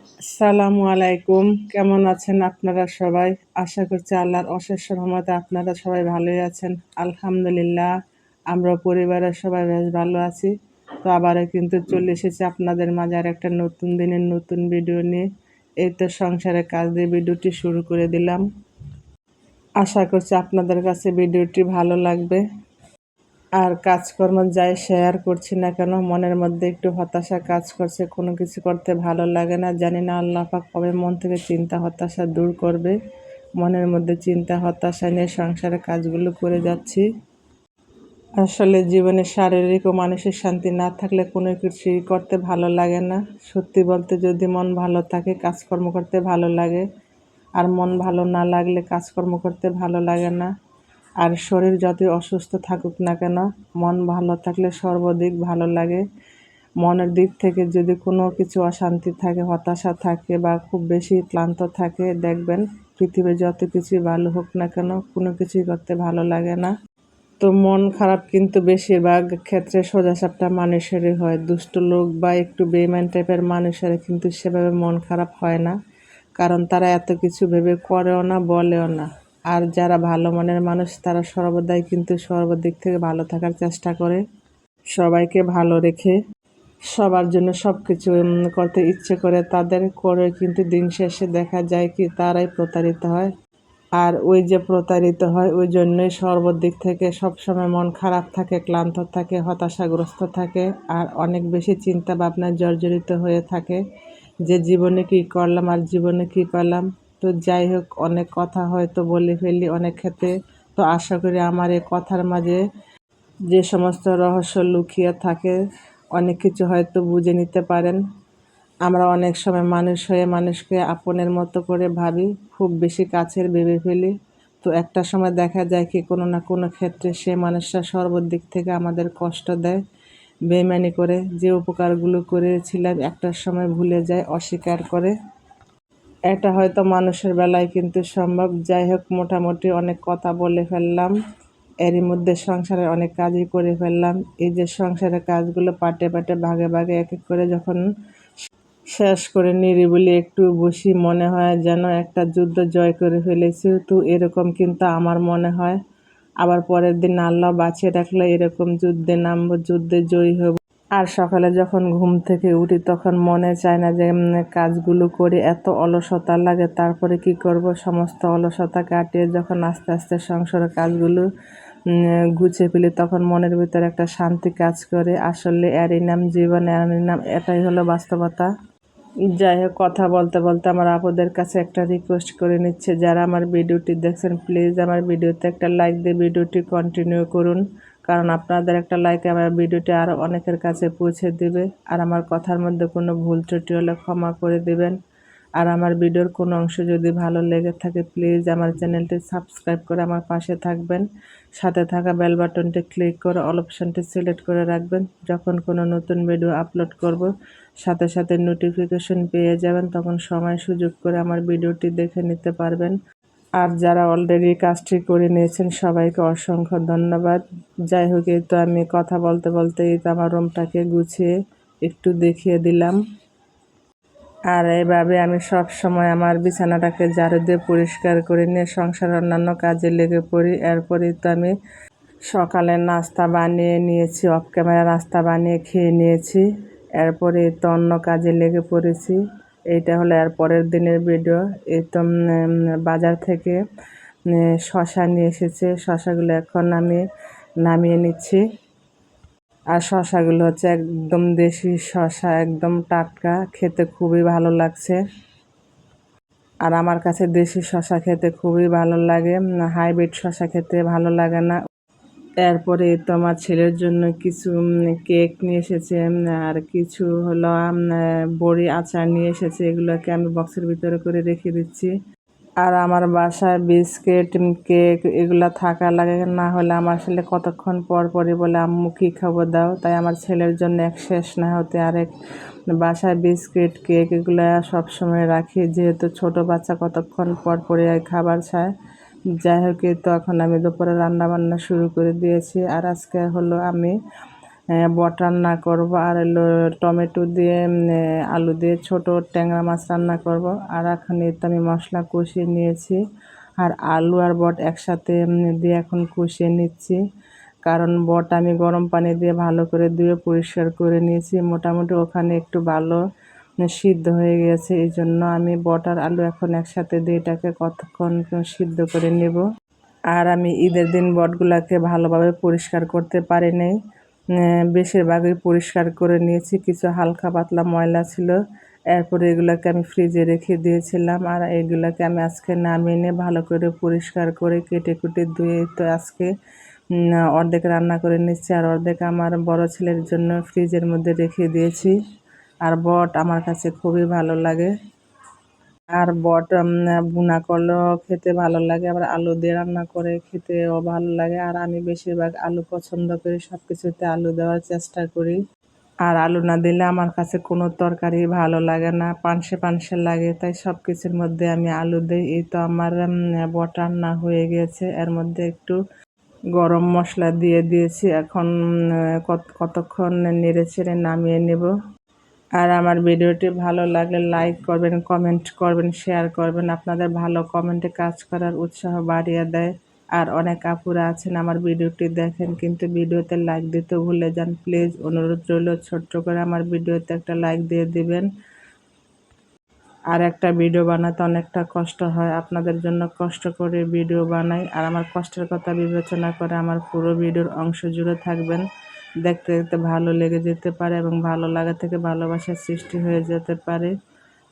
আসসালামু আলাইকুম। কেমন আছেন আপনারা সবাই? আশা করছি আল্লাহর অশেষ রহমতে আপনারা সবাই ভালোই আছেন। আলহামদুলিল্লাহ, আমরা পরিবারের সবাই বেশ ভালো আছি। তো আবারও কিন্তু চলে এসেছি আপনাদের মাঝে আরেকটা নতুন দিনের নতুন ভিডিও নিয়ে। এই তো সংসারের কাজ দিয়ে ভিডিওটি শুরু করে দিলাম। আশা করছি আপনাদের কাছে ভিডিওটি ভালো লাগবে। আর কাজকর্ম যাই শেয়ার করছি না কেন, মনের মধ্যে একটু হতাশা কাজ করছে, কোনো কিছু করতে ভালো লাগে না। জানি না আল্লাহ পাক কবে মন থেকে চিন্তা হতাশা দূর করবে। মনের মধ্যে চিন্তা হতাশা নিয়ে সংসারের কাজগুলো করে যাচ্ছি। আসলে জীবনে শারীরিক ও মানসিক শান্তি না থাকলে কোনো কিছুই করতে ভালো লাগে না। সত্যি বলতে, যদি মন ভালো থাকে কাজকর্ম করতে ভালো লাগে, আর মন ভালো না লাগলে কাজকর্ম করতে ভালো লাগে না। আর শরীর যতই অসুস্থ থাকুক না কেন, মন ভালো থাকলে সর্বাধিক ভালো লাগে। মনের দিক থেকে যদি কোনো কিছু অশান্তি থাকে, হতাশা থাকে বা খুব বেশি ক্লান্ত থাকে, দেখবেন পৃথিবীর যত কিছুই ভালো হোক না কেন কোনো কিছুই করতে ভালো লাগে না। তো মন খারাপ কিন্তু বেশিরভাগ ক্ষেত্রে সোজাসাপটা মানুষেরই হয়। দুষ্ট লোক বা একটু বেইমান টাইপের মানুষের কিন্তু সেভাবে মন খারাপ হয় না, কারণ তারা এত কিছু ভেবে করেও না, বলেও না। আর যারা ভালো মনের মানুষ তারা সর্বদাই কিন্তু সর্বদিক থেকে ভালো থাকার চেষ্টা করে, সবাইকে ভালো রেখে সবার জন্য সব কিছু করতে ইচ্ছে করে তাদের, করে কিন্তু দিন শেষে দেখা যায় কি তারাই প্রতারিত হয়। আর ওই যে প্রতারিত হয়, ওই জন্যই সর্বদিক থেকে সবসময় মন খারাপ থাকে, ক্লান্ত থাকে, হতাশাগ্রস্ত থাকে, আর অনেক বেশি চিন্তা ভাবনায় জর্জরিত হয়ে থাকে যে জীবনে কী করলাম আর জীবনে কী পেলাম। তো যাই হোক, অনেক কথা হয়তো বলে ফেলি অনেক ক্ষেত্রে। তো আশা করি আমার এই কথার মাঝে যে সমস্ত রহস্য লুকিয়ে থাকে, অনেক কিছু হয়তো বুঝে নিতে পারেন। আমরা অনেক সময় মানুষ হয়ে মানুষকে আপনের মতো করে ভাবি, খুব বেশি কাছের ভেবে ফেলি। তো একটা সময় দেখা যায় কি কোনো না কোনো ক্ষেত্রে সে মানুষটা সর্বদিক থেকে আমাদের কষ্ট দেয়, বেইমানি করে। যে উপকারগুলো করেছিলাম একটা সময় ভুলে যায়, অস্বীকার করে। এটা হয়তো মানুষের বেলায় কিন্তু সম্ভব। যাই হোক, মোটামুটি অনেক কথা বলে ফেললাম। এরই মধ্যে সংসারের অনেক কাজই করে ফেললাম। এই যে সংসারের কাজগুলো পাটে পাটে ভাগে ভাগে এক এক করে যখন শেষ করে নিরিবিলি একটু বসি, মনে হয় যেন একটা যুদ্ধ জয় করে ফেলেছি। তো এরকম কিন্তু আমার মনে হয়। আবার পরের দিন আল্লাহ বাঁচিয়ে রাখলে এরকম যুদ্ধে নামবো, যুদ্ধে জয়ী হব। আর সকালে যখন ঘুম থেকে উঠি তখন মনে চায় না যে কাজগুলো করি, এত অলসতা লাগে। তারপরে কি করব, সমস্ত অলসতা কাটিয়ে যখন আস্তে আস্তে সংসারের কাজগুলো গুছিয়ে ফেলি তখন মনের ভিতরে একটা শান্তি কাজ করে। আসলে এরই নাম জীবন, এরই নাম, এটাই হলো বাস্তবতা। যাই হোক, কথা বলতে বলতে আমার আপুদের কাছে একটা রিকোয়েস্ট করে নিচ্ছে, যারা আমার ভিডিওটি দেখছেন প্লিজ আমার ভিডিওতে একটা লাইক দিয়ে ভিডিওটি কন্টিনিউ করুন, কারণ আপনাদের একটা লাইক আমার ভিডিওটি আরও অনেকের কাছে পৌঁছে দিবে। আর আমার কথার মধ্যে কোনো ভুল ত্রুটি হলে ক্ষমা করে দিবেন। আর আমার ভিডিওর কোনো অংশ যদি ভালো লেগে থাকে প্লিজ আমার চ্যানেলটি সাবস্ক্রাইব করে আমার পাশে থাকবেন। সাথে থাকা বেল বাটনটি ক্লিক করে অল অপশানটি সিলেক্ট করে রাখবেন। যখন কোনো নতুন ভিডিও আপলোড করব সাথে সাথে নোটিফিকেশন পেয়ে যাবেন, তখন সময় সুযোগ করে আমার ভিডিওটি দেখে নিতে পারবেন। আর যারা অলরেডি কাজটি করে নিয়েছেন সবাইকে অসংখ্য ধন্যবাদ। যাই হোক, এই তো আমি কথা বলতে বলতে এই তো আমার রুমটাকে গুছিয়ে একটু দেখিয়ে দিলাম। আর এইভাবে আমি সব সময় আমার বিছানাটাকে ঝাড়ু দিয়ে পরিষ্কার করে নিয়ে সংসারের অন্যান্য কাজে লেগে পড়ি। এরপরেই তো আমি সকালে নাস্তা বানিয়ে নিয়েছি, অফ ক্যামেরা নাস্তা বানিয়ে খেয়ে নিয়েছি। এরপরে তো অন্য কাজে লেগে পড়েছি। এইটা হলো এর পরের দিনের ভিডিও। এই তো বাজার থেকে শসা নিয়ে এসেছে, শসাগুলো এখন আমি নামিয়ে নিচ্ছি। আর শসাগুলো হচ্ছে একদম দেশি শসা, একদম টাটকা, খেতে খুবই ভালো লাগছে। আর আমার কাছে দেশি শসা খেতে খুবই ভালো লাগে, হাইব্রিড শসা খেতে ভালো লাগে না। এরপরে তো আমার ছেলের জন্য কিছু কেক নিয়ে এসেছে, আর কিছু হলো বড়ি আচার নিয়ে এসেছে। এগুলোকে আমি বক্সের ভিতরে করে রেখে দিচ্ছি। আর আমার বাসায় বিস্কিট, কেক এগুলো থাকা লাগে, না হলে আমার ছেলে কতক্ষণ পর পরই বলে আম্মু কী খাবো দাও। তাই আমার ছেলের জন্য এক শেষ না হতে আরেক বাসায় বিস্কিট, কেক এগুলো সবসময় রাখি, যেহেতু ছোট বাচ্চা কতক্ষণ পর পরই খাবার চায়। যাই হোক, তো এখন আমি দুপুরে রান্না বান্না শুরু করে দিয়েছি। আর আজকে হলো আমি বট রান্না করব, আর হলো টমেটো দিয়ে আলু দিয়ে ছোট ট্যাংরা মাছ রান্না করব। আর এখন এই তো আমি মশলা কষিয়ে নিয়েছি, আর আলু আর বট একসাথে দিয়ে এখন কষিয়ে নিচ্ছি। কারণ বট আমি গরম পানি দিয়ে ভালো করে ধুয়ে পরিষ্কার করে নিয়েছি, মোটামুটি ওখানে একটু ভালো সিদ্ধ হয়ে গেছে। এই জন্য আমি বট আর আলু এখন একসাথে দিয়ে এটাকে কতক্ষণ সিদ্ধ করে নেব। আর আমি ঈদের দিন বটগুলাকে ভালোভাবে পরিষ্কার করতে পারি নাই, বেশিরভাগই পরিষ্কার করে নিয়েছি, কিছু হালকা পাতলা ময়লা ছিল। এরপরে এগুলাকে আমি ফ্রিজে রেখে দিয়েছিলাম, আর এইগুলাকে আমি আজকে নামিয়ে নিয়ে ভালো করে পরিষ্কার করে কেটে কুটে ধুয়ে তো আজকে অর্ধেক রান্না করে নিচ্ছি, আর অর্ধেক আমার বড় ছেলের জন্য ফ্রিজের মধ্যে রেখে দিয়েছি। আর বট আমার কাছে খুবই ভালো লাগে, আর বট ভুনা করলেও খেতে ভালো লাগে, আবার আলু দিয়ে রান্না করে খেতেও ভালো লাগে। আর আমি বেশিরভাগ আলু পছন্দ করি, সব কিছুতে আলু দেওয়ার চেষ্টা করি। আর আলু না দিলে আমার কাছে কোনো তরকারি ভালো লাগে না, পানসে পানসে লাগে, তাই সব কিছুর মধ্যে আমি আলু দিই। এই তো আমার বট রান্না হয়ে গেছে, এর মধ্যে একটু গরম মশলা দিয়ে দিয়েছি। এখন কতক্ষণ নেড়ে ছেড়ে নামিয়ে নেব। আর আমার ভিডিওটি ভালো লাগলে লাইক করবেন, কমেন্ট করবেন, শেয়ার করবেন। আপনাদের ভালো কমেন্টে কাজ করার উৎসাহ বাড়িয়ে দেয়। আর অনেক আপুরা আছেন আমার ভিডিওটি দেখেন কিন্তু ভিডিওতে লাইক দিতে ভুলে যান, প্লিজ অনুরোধ রইল ছোট্ট করে আমার ভিডিওতে একটা লাইক দিয়ে দিবেন। আর একটা ভিডিও বানাতে অনেকটা কষ্ট হয়, আপনাদের জন্য কষ্ট করে ভিডিও বানাই। আর আমার কষ্টের কথা বিবেচনা করে আমার পুরো ভিডিওর অংশ জুড়ে থাকবেন, দেখতে দেখতে ভালো লেগে যেতে পারে এবং ভালো লাগা থেকে ভালোবাসার সৃষ্টি হয়ে যেতে পারে।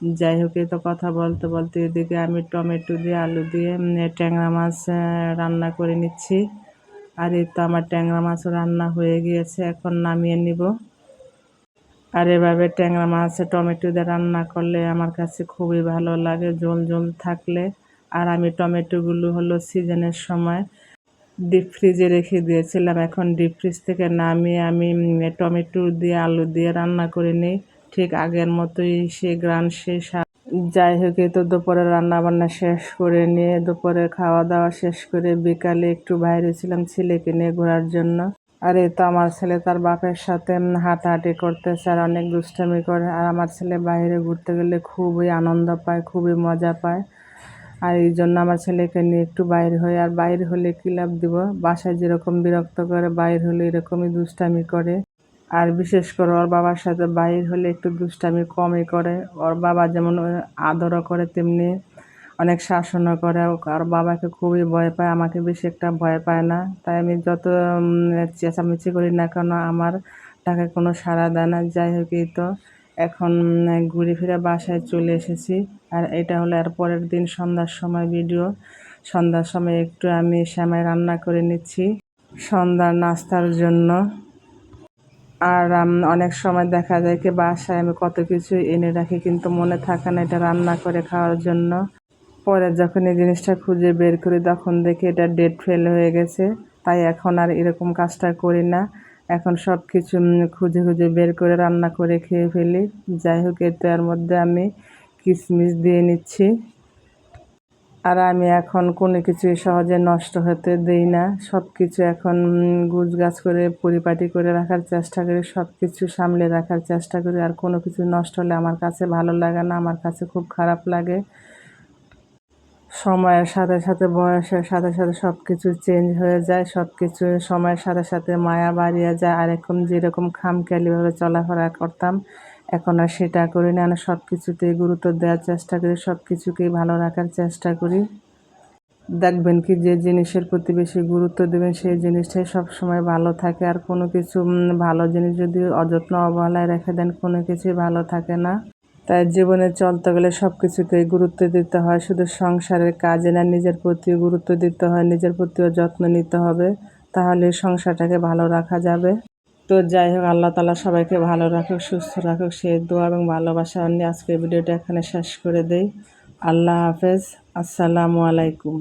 যাই হোক, এই তো কথা বলতে বলতে এদিকে আমি টমেটো দিয়ে আলু দিয়ে ট্যাংরা মাছ রান্না করে নিচ্ছি। আর এই তো আমার ট্যাংরা মাছও রান্না হয়ে গিয়েছে, এখন নামিয়ে নিব। আর এভাবে ট্যাংরা মাছ টমেটো দিয়ে রান্না করলে আমার কাছে খুবই ভালো লাগে, ঝোল ঝোল থাকলে। আর আমি টমেটোগুলো হলো সিজনের সময় ডিপ ফ্রিজে রেখে দিয়েছিলাম, এখন ডিপ ফ্রিজ থেকে নামিয়ে আমি টমেটো দিয়ে আলু দিয়ে রান্না করে নিই, ঠিক আগের মতোই সে গ্রান সে স্বাদ। যাই হোক, এই তো দুপুরে রান্না বান্না শেষ করে নিয়ে দুপুরে খাওয়া দাওয়া শেষ করে বিকালে একটু বাইরে ছিলাম ছেলেকে নিয়ে ঘোরার জন্য। আর এই তো আমার ছেলে তার বাপের সাথে হাঁটাহাঁটি করতেছে আর অনেক দুষ্টামি করে। আর আমার ছেলে বাইরে ঘুরতে গেলে খুবই আনন্দ পায়, খুবই মজা পায়। আর এই জন্য আমার ছেলেকে নিয়ে একটু বাইরে হই, আর বাইরে হলে কী লাভ দিব, বাসায় যেরকম বিরক্ত করে বাইরে হলে এরকমই দুষ্টামি করে। আর বিশেষ করে ওর বাবার সাথে বাইর হলে একটু দুষ্টামি কমই করে। ওর বাবা যেমন আদরও করে, তেমনি অনেক শাসনও করে। আর বাবাকে খুবই ভয় পায়, আমাকে বেশি একটা ভয় পায় না। তাই আমি যত চেঁচামেচি করি না কেন আমার ডাকে কোনো সাড়া দেয় না। যাই হোক, এই তো এখন ঘুরে ফিরে বাসায় চলে এসেছি। আর এটা হলো এর পরের দিন সন্ধ্যার সময় ভিডিও। সন্ধ্যার সময় একটু আমি সেমাই রান্না করে নিচ্ছি সন্ধ্যার নাস্তার জন্য। আর অনেক সময় দেখা যায় কি বাসায় আমি কত কিছু এনে রাখি কিন্তু মনে থাকে না এটা রান্না করে খাওয়ার জন্য। পরে যখন এই জিনিসটা খুঁজে বের করি তখন দেখি এটা ডেট ফেল হয়ে গেছে, তাই এখন আর এরকম কাজটা করি না। এখন সব কিছু খুঁজে খুঁজে বের করে রান্না করে খেয়ে ফেলি। যাই হোক, এতে এর মধ্যে আমি কিশমিশ দিয়ে নিচ্ছি। আর আমি এখন কোনো কিছুই সহজে নষ্ট হতে দেই না, সব কিছু এখন গুছগাছ করে পরিপাটি করে রাখার চেষ্টা করি, সব কিছু সামলে রাখার চেষ্টা করি। আর কোনো কিছু নষ্ট হলে আমার কাছে ভালো লাগে না, আমার কাছে খুব খারাপ লাগে। সময়ের সাথে সাথে বয়সের সাথে সাথে সব কিছু চেঞ্জ হয়ে যায়, সব কিছু সময়ের সাথে সাথে মায়া বাড়িয়ে যায়। আর এখন যেরকম খামখেয়ালিভাবে চলাফেরা করতাম এখন আর সেটা করি না, আমি সব কিছুতেই গুরুত্ব দেওয়ার চেষ্টা করি, সব কিছুকেই ভালো রাখার চেষ্টা করি। দেখবেন কি যে জিনিসের প্রতি বেশি গুরুত্ব দেবেন সেই জিনিসটাই সবসময় ভালো থাকে। আর কোনো কিছু ভালো জিনিস যদি অযত্ন অবহেলায় রেখে দেন কোনো কিছুই ভালো থাকে না। তাই জীবনে চলতে গেলে সব কিছুতেই গুরুত্ব দিতে হয়, শুধু সংসারের কাজে না, নিজের প্রতিও গুরুত্ব দিতে হয়, নিজের প্রতিও যত্ন নিতে হবে, তাহলে সংসারটাকে ভালো রাখা যাবে। তো যাই হোক, আল্লাহ তাআলা সবাইকে ভালো রাখুক, সুস্থ রাখুক, সেই দোয়া এবং ভালোবাসা নিয়ে আজকের ভিডিওটা এখানে শেষ করে দেই। আল্লাহ হাফেজ, আসসালামু আলাইকুম।